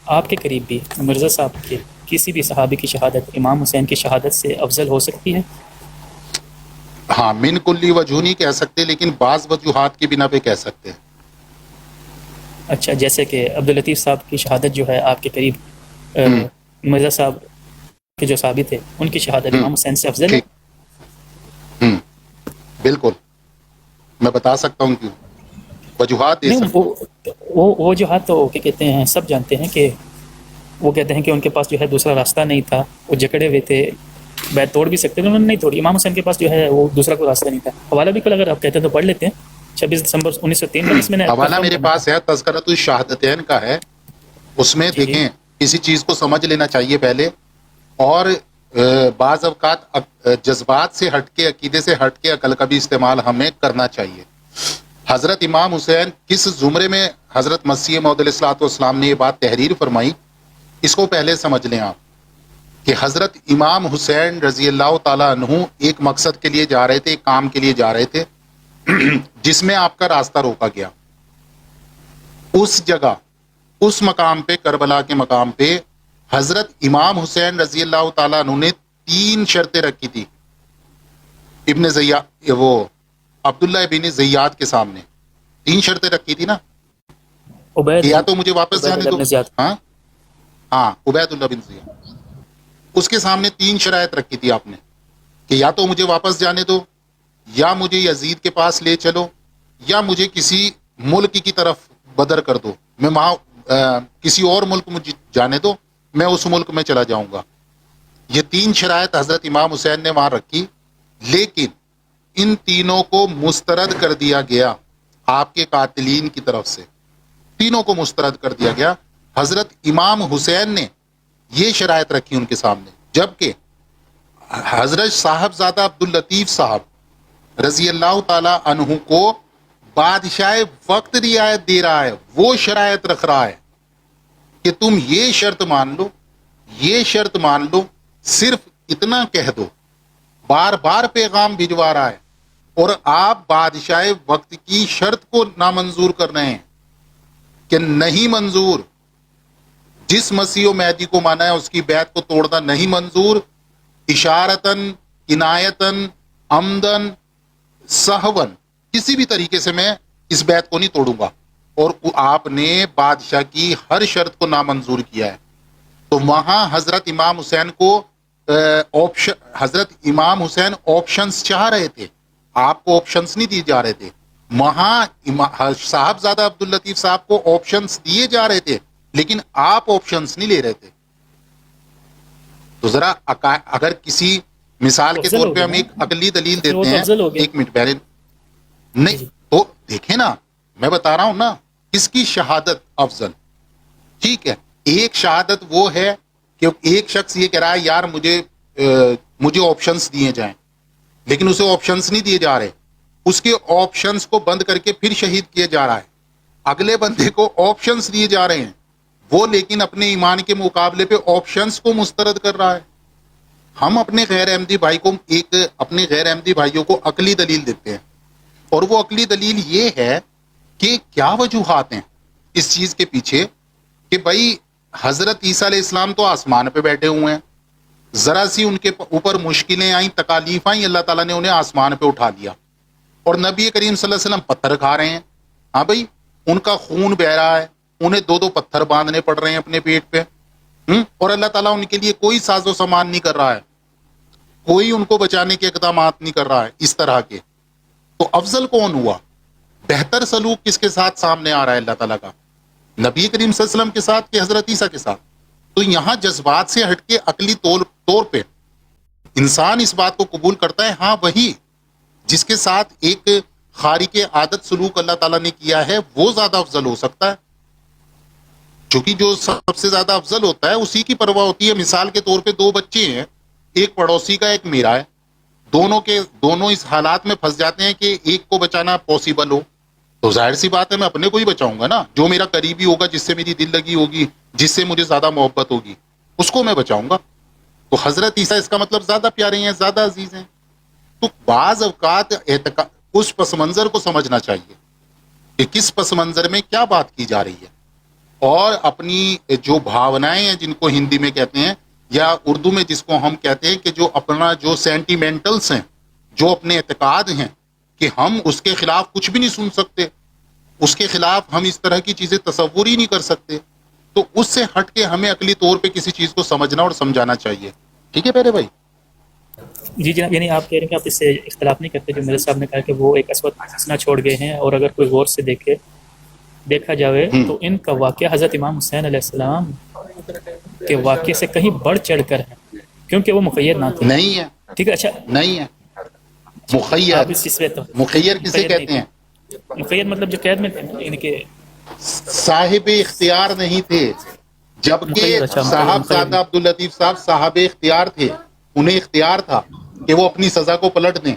آپ کے قریب بھی مرزا صاحب کے کسی بھی صحابی کی شہادت امام حسین کی شہادت سے افضل ہو سکتی ہے؟ ہاں، من کلی وجہ نہیں کہہ سکتے، لیکن بعض وجوہات کی بنا پہ کہہ سکتے ہیں۔ اچھا، جیسے کہ عبداللطیف صاحب کی شہادت جو ہے آپ کے قریب ہوں مرزا صاحب کے جو ثابت ہے ان کی شہادت ہوں امام حسین سے افضل ہے؟ ٹھیک، ہوں بالکل، میں بتا سکتا ہوں کیوں، وجوہات دے نہیں، سکتا ہوں۔ وہ جو ہاتھ تو کیا کہتے ہیں، سب جانتے ہیں کہ وہ کہتے ہیں کہ ان کے پاس جو ہے دوسرا راستہ نہیں تھا، وہ جکڑے ہوئے تھے، بیعت توڑ بھی سکتے تھے، انہوں نے نہیں توڑی۔ امام حسین کے پاس جو ہے وہ دوسرا کوئی راستہ نہیں تھا۔ حوالہ بھی کل اگر آپ کہتے ہیں تو پڑھ لیتے ہیں، 26 دسمبر 1903 کا، جس میں نے حوالہ کنفرم میرے کرنا تھا۔ پاس ہے، تذکرۃ الشہادتین کا ہے، اس میں جی جی دیکھیں کسی چیز کو سمجھ لینا چاہیے پہلے، اور بعض اوقات جذبات سے ہٹ کے، عقیدے سے ہٹ کے عقل کا بھی استعمال ہمیں کرنا چاہیے۔ حضرت امام حسین کس زمرے میں حضرت مسیح موعود علیہ الصلوۃ والسلام نے یہ بات تحریر فرمائی، اس کو پہلے سمجھ لیں آپ، کہ حضرت امام حسین رضی اللہ تعالیٰ عنہ ایک مقصد کے لیے جا رہے تھے، ایک کام کے لیے جا رہے تھے، جس میں آپ کا راستہ روکا گیا۔ اس جگہ، اس مقام پہ، کربلا کے مقام پہ، حضرت امام حسین رضی اللہ تعالیٰ عنہ نے 3 شرطیں رکھی تھی ابن زیاد، وہ عبداللہ ابن زیاد کے سامنے 3 شرطیں رکھی تھی نا، کہ یا تو مجھے واپس عبید جانے اللہ دو، بن زیاد۔ ہاں ہاں، عبید اللہ بن زیاد، اس کے سامنے 3 شرائط رکھی تھی آپ نے، کہ یا تو مجھے واپس جانے دو، یا مجھے یزید کے پاس لے چلو، یا مجھے کسی ملک کی طرف بدر کر دو، میں وہاں کسی اور ملک مجھے جانے دو، میں اس ملک میں چلا جاؤں گا۔ یہ 3 شرائط حضرت امام حسین نے وہاں رکھی، لیکن ان تینوں کو مسترد کر دیا گیا آپ کے قاتلین کی طرف سے، تینوں کو مسترد کر دیا گیا۔ حضرت امام حسین نے یہ شرائط رکھی ان کے سامنے، جبکہ حضرت صاحبزادہ عبداللطیف صاحب رضی اللہ تعالی عنہ کو بادشاہ وقت رعایت دے رہا ہے، وہ شرائط رکھ رہا ہے کہ تم یہ شرط مان لو، یہ شرط مان لو، صرف اتنا کہہ دو، بار بار پیغام بھجوا رہا ہے، اور آپ بادشاہ وقت کی شرط کو نامنظور کر رہے ہیں کہ نہیں منظور، جس مسیح و مہدی کو مانا ہے اس کی بیعت کو توڑنا نہیں منظور، اشارتاً، عنایتاً، عمدن، سہون، کسی بھی طریقے سے میں اس بیعت کو نہیں توڑوں گا، اور آپ نے بادشاہ کی ہر شرط کو نامنظور کیا ہے۔ تو وہاں حضرت امام حسین کو حضرت امام حسین آپشنز چاہ رہے تھے، آپ کو آپشنز نہیں دیے جا رہے تھے، وہاں صاحبزادہ عبداللطیف صاحب کو آپشنز دیے جا رہے تھے، لیکن آپ آپشنز نہیں لے رہے تھے۔ تو ذرا اگر کسی مثال کے افضل طور ہو پہ گیا ہم نا، ایک عقلی دلیل پھر وہ دیتے تو ہیں، افضل ہو گیا۔ ایک منٹ پہلے، نہیں جی جی تو دیکھیں نا، میں بتا رہا ہوں نا، کس کی شہادت افضل؟ ٹھیک ہے، ایک شہادت وہ ہے کہ ایک شخص یہ کہہ رہا ہے یار مجھے آپشنز دیے جائیں، لیکن اسے آپشنز نہیں دیے جا رہے، اس کے آپشنز کو بند کر کے پھر شہید کیا جا رہا ہے۔ اگلے بندے کو آپشنز دیے جا رہے ہیں، وہ لیکن اپنے ایمان کے مقابلے پہ آپشنز کو مسترد کر رہا ہے۔ ہم اپنے غیر احمدی بھائی کو اپنے غیر احمدی بھائیوں کو عقلی دلیل دیتے ہیں، اور وہ عقلی دلیل یہ ہے کہ کیا وجوہات ہیں اس چیز کے پیچھے، کہ بھائی حضرت عیسیٰ علیہ السلام تو آسمان پہ بیٹھے ہوئے ہیں، ذرا سی ان کے اوپر مشکلیں آئیں، تکالیف آئیں، اللہ تعالیٰ نے انہیں آسمان پہ اٹھا لیا، اور نبی کریم صلی اللہ علیہ وسلم پتھر کھا رہے ہیں، ہاں بھائی ان کا خون بہ رہا ہے، انہیں 2 پتھر باندھنے پڑ رہے ہیں اپنے پیٹ پہ، اور اللہ تعالیٰ ان کے لیے کوئی ساز و سامان نہیں کر رہا ہے، کوئی ان کو بچانے کے اقدامات نہیں کر رہا ہے اس طرح کے۔ تو افضل کون ہوا؟ بہتر سلوک کس کے ساتھ سامنے آ رہا ہے اللہ تعالیٰ کا؟ نبی کریم صلی اللہ علیہ وسلم کے ساتھ کہ حضرت عیسیٰ کے ساتھ؟ تو یہاں جذبات سے ہٹ کے عقلی طور پہ انسان اس بات کو قبول کرتا ہے، ہاں وہی جس کے ساتھ ایک خارق عادت سلوک اللہ تعالیٰ نے کیا ہے وہ زیادہ افضل ہو سکتا ہے، چونکہ جو سب سے زیادہ افضل ہوتا ہے اسی کی پرواہ ہوتی ہے۔ مثال کے طور پہ 2 بچے ہیں، ایک پڑوسی کا ایک میرا ہے، دونوں اس حالات میں پھنس جاتے ہیں کہ ایک کو بچانا پاسبل ہو، تو ظاہر سی بات ہے میں اپنے کو ہی بچاؤں گا نا، جو میرا قریبی ہوگا، جس سے میری دل لگی ہوگی، جس سے مجھے زیادہ محبت ہوگی، اس کو میں بچاؤں گا۔ تو حضرت عیسیٰ اس کا مطلب زیادہ پیارے ہیں، زیادہ عزیز ہیں۔ تو بعض اوقات اس پس منظر کو سمجھنا چاہیے کہ کس پس منظر میں کیا بات کی جا رہی ہے۔ اور اپنی جو بھاونائیں ہیں جن کو ہندی میں کہتے ہیں یا اردو میں جس کو ہم کہتے ہیں کہ جو اپنا جو سینٹیمنٹلز ہیں، جو اپنے اعتقاد ہیں، کہ ہم اس کے خلاف کچھ بھی نہیں سن سکتے، اس کے خلاف ہم اس طرح کی چیزیں تصور ہی نہیں کر سکتے، تو اس سے ہٹ کے ہمیں عقلی طور پہ کسی چیز کو سمجھنا اور سمجھانا چاہیے. ٹھیک ہے پیارے بھائی؟ جی جناب، یعنی آپ کہہ رہے ہیں کہ آپ اس سے اختلاف نہیں کرتے جو میرے صاحب نے کہا کہ وہ ایک اسود حسنہ چھوڑ گئے ہیں، اور اگر کوئی غور سے دیکھا جاوے تو ان کا واقعہ حضرت امام حسین علیہ السلام کے واقعے سے کہیں بڑھ چڑھ کر ہے، کیونکہ وہ مخیر نہ تھے. نہیں ہے، ٹھیک ہے، اچھا نہیں ہے. آپ مخیر، اس چیز پہ تو مخیر کسے کہتے ہیں؟ مخیر مطلب جو قید میں تھے نا، یعنی کہ صاحب اختیار نہیں تھے، جبکہ مخیر. اچھا، صاحب مخیر. زادہ عبداللطیف صاحب صاحب اختیار تھے، انہیں اختیار تھا کہ وہ اپنی سزا کو پلٹ دیں.